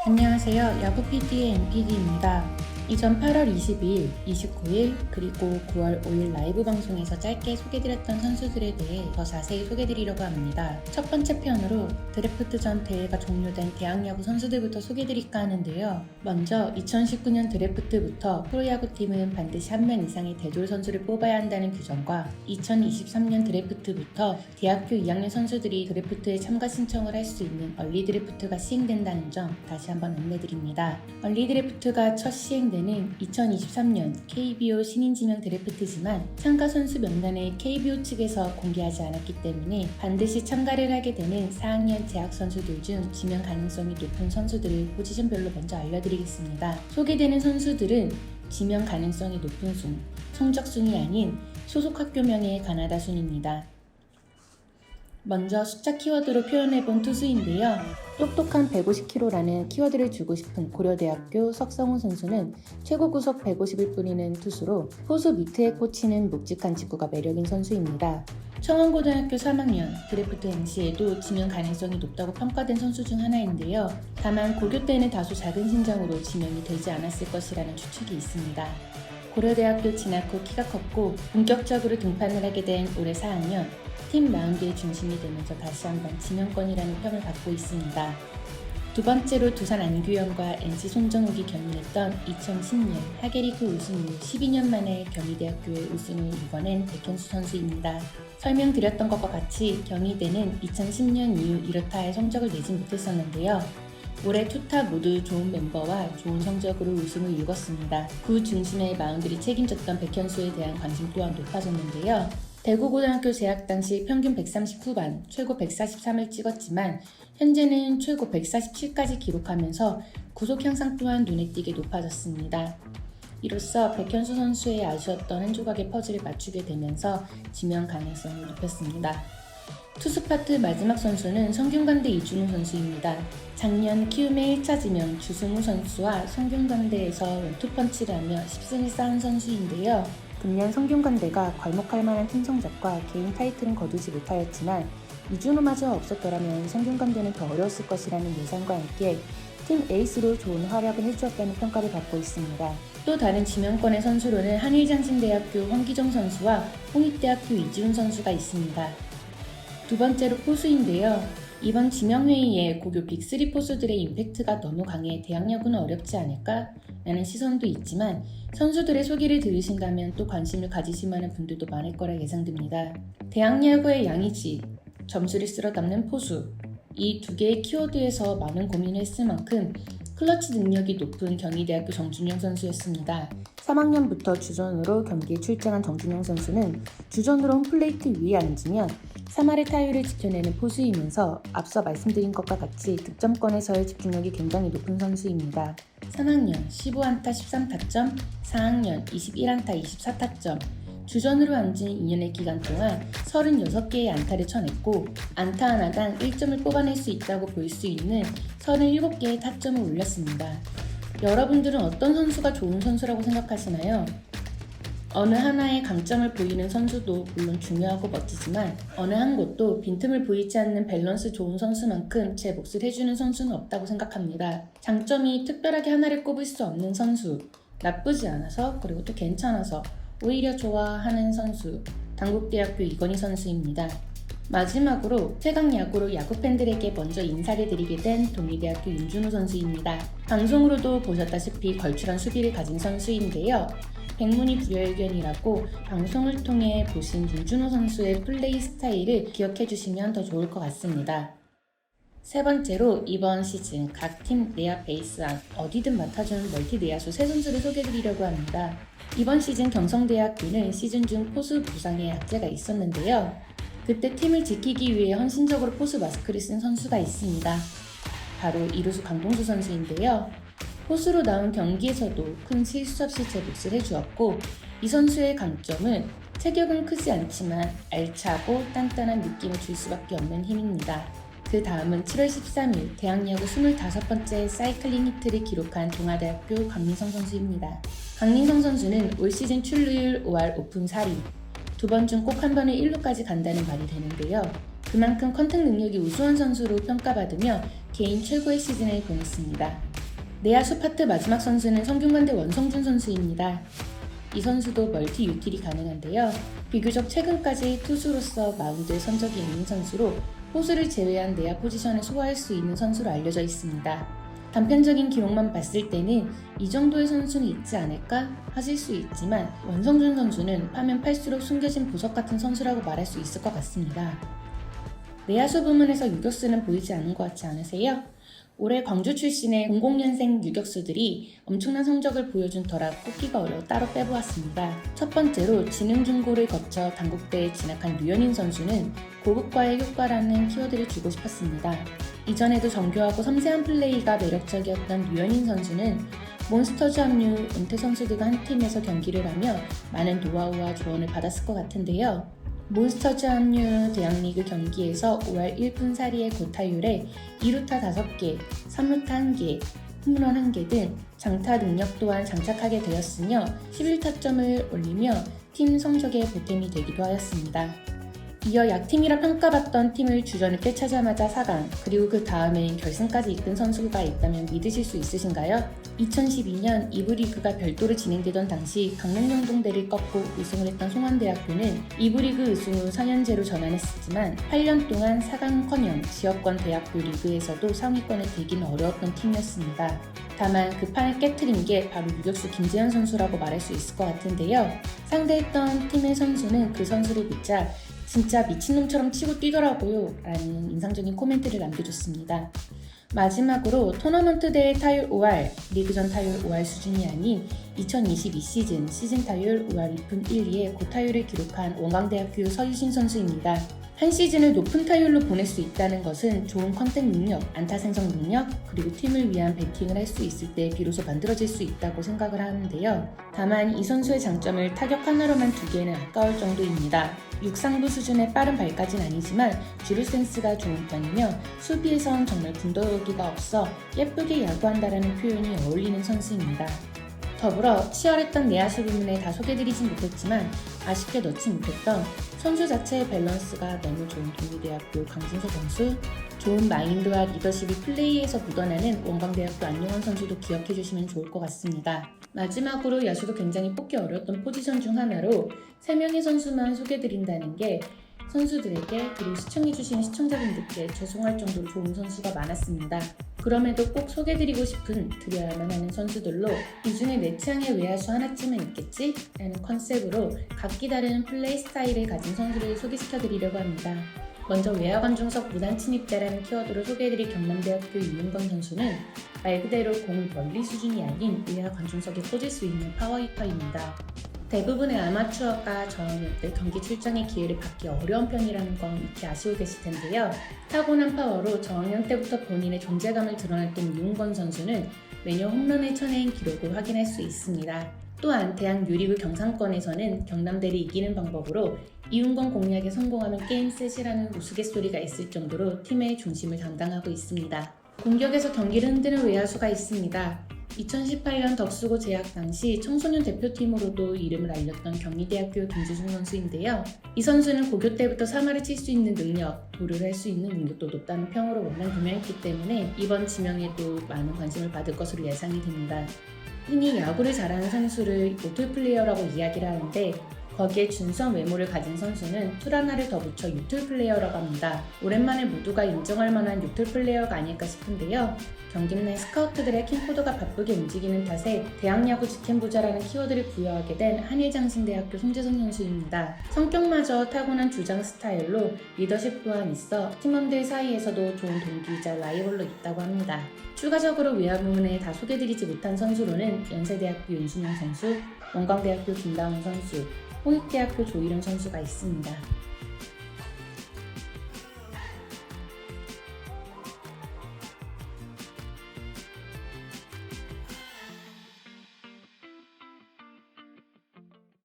안녕하세요. 야구 PD의 MPD입니다. 이전 8월 22일, 29일, 그리고 9월 5일 라이브 방송에서 짧게 소개드렸던 선수들에 대해 더 자세히 소개드리려고 합니다. 첫 번째 편으로 드래프트 전 대회가 종료된 대학야구 선수들부터 소개드릴까 하는데요. 먼저 2019년 드래프트부터 프로야구팀은 반드시 한 명 이상의 대졸 선수를 뽑아야 한다는 규정과 2023년 드래프트부터 대학교 2학년 선수들이 드래프트에 참가 신청을 할 수 있는 얼리 드래프트가 시행된다는 점 다시 한번 안내드립니다. 얼리 드래프트가 첫 시행되는 2023년 KBO 신인 지명 드래프트지만 참가 선수 명단을 KBO 측에서 공개하지 않았기 때문에 반드시 참가를 하게 되는 4학년 재학 선수들 중 지명 가능성이 높은 선수들을 포지션별로 먼저 알려드리겠습니다. 소개되는 선수들은 지명 가능성이 높은 순, 성적순이 아닌 소속 학교명의 가나다 순입니다. 먼저 숫자 키워드로 표현해본 투수인데요. 똑똑한 150km라는 키워드를 주고 싶은 고려대학교 석성호 선수는 최고 구속 150을 뿌리는 투수로 포수 밑에 꽂히는 묵직한 직구가 매력인 선수입니다. 청원고등학교 3학년 드래프트 당시에도 지명 가능성이 높다고 평가된 선수 중 하나인데요. 다만 고교 때는 다소 작은 신장으로 지명이 되지 않았을 것이라는 추측이 있습니다. 고려대학교 진학 후 키가 컸고 본격적으로 등판을 하게 된 올해 4학년 팀 마운드의 중심이 되면서 다시 한번 지명권이라는 평을 받고 있습니다. 두 번째로 두산 안규영과 NC 송정욱이 경연했던 2010년 하계리그 우승 후 12년 만에 경희대학교의 우승을 이뤄낸 백현수 선수입니다. 설명드렸던 것과 같이 경희대는 2010년 이후 이렇다 할 성적을 내지 못했었는데요. 올해 투타 모두 좋은 멤버와 좋은 성적으로 우승을 이뤘습니다. 그 중심의 마운드를 책임졌던 백현수에 대한 관심 또한 높아졌는데요. 대구고등학교 재학 당시 평균 130 후반, 최고 143을 찍었지만 현재는 최고 147까지 기록하면서 구속 향상 또한 눈에 띄게 높아졌습니다. 이로써 백현수 선수의 아쉬웠던 한 조각의 퍼즐을 맞추게 되면서 지명 가능성을 높였습니다. 투수 파트 마지막 선수는 성균관대 이준우 선수입니다. 작년 키움의 1차 지명 주승우 선수와 성균관대에서 원투펀치를 하며 10승을 쌓은 선수인데요. 금년 성균관대가 괄목할 만한 팀 성적과 개인 타이틀은 거두지 못하였지만 이준우마저 없었더라면 성균관대는 더 어려웠을 것이라는 예상과 함께 팀 에이스로 좋은 활약을 해주었다는 평가를 받고 있습니다. 또 다른 지명권의 선수로는 한일장신대학교 황기정 선수와 홍익대학교 이지훈 선수가 있습니다. 두 번째로 포수인데요. 이번 지명회의에 고교 빅3 포수들의 임팩트가 너무 강해 대학야구는 어렵지 않을까? 라는 시선도 있지만 선수들의 소개를 들으신다면 또 관심을 가지실 만한 분들도 많을 거라 예상됩니다. 대학야구의 양이지, 점수를 쓸어 담는 포수, 이 두 개의 키워드에서 많은 고민을 했을 만큼 클러치 능력이 높은 경희대학교 정준영 선수였습니다. 3학년부터 주전으로 경기에 출장한 정준영 선수는 주전으로 홈플레이트 위에 앉으면 3할의 타율을 지켜내는 포수이면서 앞서 말씀드린 것과 같이 득점권에서의 집중력이 굉장히 높은 선수입니다. 3학년 15안타 13타점, 4학년 21안타 24타점, 주전으로 앉은 2년의 기간 동안 36개의 안타를 쳐냈고 안타 하나당 1점을 뽑아낼 수 있다고 볼 수 있는 37개의 타점을 올렸습니다. 여러분들은 어떤 선수가 좋은 선수라고 생각하시나요? 어느 하나의 강점을 보이는 선수도 물론 중요하고 멋지지만 어느 한 곳도 빈틈을 보이지 않는 밸런스 좋은 선수만큼 제 몫을 해주는 선수는 없다고 생각합니다. 장점이 특별하게 하나를 꼽을 수 없는 선수, 나쁘지 않아서 그리고 또 괜찮아서 오히려 좋아하는 선수, 당국대학교 이건희 선수입니다. 마지막으로 최강야구로 야구팬들에게 먼저 인사를 드리게 된 동의대학교 윤준호 선수입니다. 방송으로도 보셨다시피 걸출한 수비를 가진 선수인데요. 백문이 불여일견이라고 방송을 통해 보신 윤준호 선수의 플레이 스타일을 기억해 주시면 더 좋을 것 같습니다. 세 번째로 이번 시즌 각 팀 내야 베이스안 어디든 맡아주는 멀티 내야수 세 선수를 소개해드리려고 합니다. 이번 시즌 경성대학교는 시즌 중 포수 부상에 악재가 있었는데요. 그때 팀을 지키기 위해 헌신적으로 포수 마스크를 쓴 선수가 있습니다. 바로 이루수 강동수 선수인데요. 포수로 나온 경기에서도 큰 실수 없이 제 몫을 해주었고 이 선수의 강점은 체격은 크지 않지만 알차고 단단한 느낌을 줄 수밖에 없는 힘입니다. 그 다음은 7월 13일 대학야구 25번째 사이클링 히트를 기록한 동아대학교 강민성 선수입니다. 강민성 선수는 올 시즌 출루율 5할 오픈 4리, 두 번 중 꼭 한 번에 1루까지 간다는 말이 되는데요. 그만큼 컨택 능력이 우수한 선수로 평가받으며 개인 최고의 시즌을 보냈습니다. 내야수 파트 마지막 선수는 성균관대 원성준 선수입니다. 이 선수도 멀티 유틸이 가능한데요. 비교적 최근까지 투수로서 마운드에 선적이 있는 선수로 포수를 제외한 내야 포지션을 소화할 수 있는 선수로 알려져 있습니다. 단편적인 기록만 봤을 때는 이 정도의 선수는 있지 않을까 하실 수 있지만 원성준 선수는 파면 팔수록 숨겨진 보석 같은 선수라고 말할 수 있을 것 같습니다. 내야수 부문에서 유격수는 보이지 않는 것 같지 않으세요? 올해 광주 출신의 00년생 유격수들이 엄청난 성적을 보여준 터라 꼽기가 어려워 따로 빼보았습니다. 첫 번째로 지능중고를 거쳐 당국대에 진학한 류현인 선수는 고급과의 효과라는 키워드를 주고 싶었습니다. 이전에도 정교하고 섬세한 플레이가 매력적이었던 류현인 선수는 몬스터즈 합류, 은퇴 선수들과 한 팀에서 경기를 하며 많은 노하우와 조언을 받았을 것 같은데요. 몬스터즈 합류 대학리그 경기에서 5할 1푼 사리의 고타율에 2루타 5개, 3루타 1개, 홈런 1개 등 장타 능력 또한 장착하게 되었으며 11타점을 올리며 팀 성적에 보탬이 되기도 하였습니다. 이어 약팀이라 평가받던 팀을 주전을 꿰차자마자 4강, 그리고 그 다음엔 결승까지 이끈 선수가 있다면 믿으실 수 있으신가요? 2012년 2부 리그가 별도로 진행되던 당시 강릉영동대를 꺾고 우승을 했던 송환대학교는 2부 리그 우승 후 4년제로 전환했었지만 8년 동안 4강커녕 지역권 대학교 리그에서도 상위권에 들기는 어려웠던 팀이었습니다. 다만 그 판을 깨트린 게 바로 유격수 김재현 선수라고 말할 수 있을 것 같은데요. 상대했던 팀의 선수는 그 선수를 붙자 진짜 미친놈처럼 치고 뛰더라고요 라는 인상적인 코멘트를 남겨줬습니다. 마지막으로 토너먼트 대회 타율 5할, 리그전 타율 5할 수준이 아닌 2022 시즌 타율 5할 2푼 1리에 고타율을 기록한 원광대학교 서유신 선수입니다. 한 시즌을 높은 타율로 보낼 수 있다는 것은 좋은 컨택 능력, 안타 생성 능력, 그리고 팀을 위한 배팅을 할 수 있을 때 비로소 만들어질 수 있다고 생각을 하는데요. 다만 이 선수의 장점을 타격 하나로만 두기에는 아까울 정도입니다. 육상부 수준의 빠른 발까진 아니지만 주루 센스가 좋은 편이며 수비에선 정말 군더더기가 없어 예쁘게 야구한다라는 표현이 어울리는 선수입니다. 더불어 치열했던 내야수 부문에 다 소개드리진 못했지만 아쉽게 넣지 못했던 선수 자체의 밸런스가 너무 좋은 동의대학교 강진서 선수, 좋은 마인드와 리더십이 플레이에서 묻어나는 원광대학교 안용원 선수도 기억해주시면 좋을 것 같습니다. 마지막으로 야수도 굉장히 뽑기 어려웠던 포지션 중 하나로 3명의 선수만 소개드린다는 게 선수들에게 그리고 시청해주신 시청자분들께 죄송할 정도로 좋은 선수가 많았습니다. 그럼에도 꼭 소개드리고 싶은 드려야만 하는 선수들로 이 중에 내 취향의 외야수 하나쯤은 있겠지? 라는 컨셉으로 각기 다른 플레이 스타일을 가진 선수를 소개시켜드리려고 합니다. 먼저 외야관중석 무단 침입자라는 키워드로 소개해드릴 경남대학교 이윤건 선수는 말 그대로 공을 멀리 수준이 아닌 외야관중석에 꽂을 수 있는 파워히터입니다. 대부분의 아마추어가 저학년 때 경기 출장의 기회를 받기 어려운 편이라는 건 익히 아시고 계실 텐데요. 타고난 파워로 저학년 때부터 본인의 존재감을 드러냈던 이윤건 선수는 매년 홈런을 쳐낸 기록을 확인할 수 있습니다. 또한 대학 유리그 경상권에서는 경남대를 이기는 방법으로 이윤건 공략에 성공하면 게임 셋이라는 우스갯소리가 있을 정도로 팀의 중심을 담당하고 있습니다. 공격에서 경기를 흔드는 외야수가 있습니다. 2018년 덕수고 재학 당시 청소년 대표팀으로도 이름을 알렸던 경희대학교 김주중 선수인데요. 이 선수는 고교 때부터 3할을 칠 수 있는 능력, 도루를 할 수 있는 능력도 높다는 평으로 워낙 유명했기 때문에 이번 지명에도 많은 관심을 받을 것으로 예상이 됩니다. 흔히 야구를 잘하는 선수를 모틀 플레이어라고 이야기를 하는데 거기에 준수한 외모를 가진 선수는 툴 하나를 더 붙여 유툴 플레이어라고 합니다. 오랜만에 모두가 인정할 만한 유툴 플레이어가 아닐까 싶은데요. 경기 내 스카우트들의 킹코드가 바쁘게 움직이는 탓에 대학야구 직행부자라는 키워드를 부여하게 된 한일장신대학교 송재성 선수입니다. 성격마저 타고난 주장 스타일로 리더십 또한 있어 팀원들 사이에서도 좋은 동기이자 라이벌로 있다고 합니다. 추가적으로 외야 부문에 다 소개드리지 못한 선수로는 연세대학교 윤순영 선수, 원광대학교 김다운 선수, 홍익대학교 조일영 선수가 있습니다.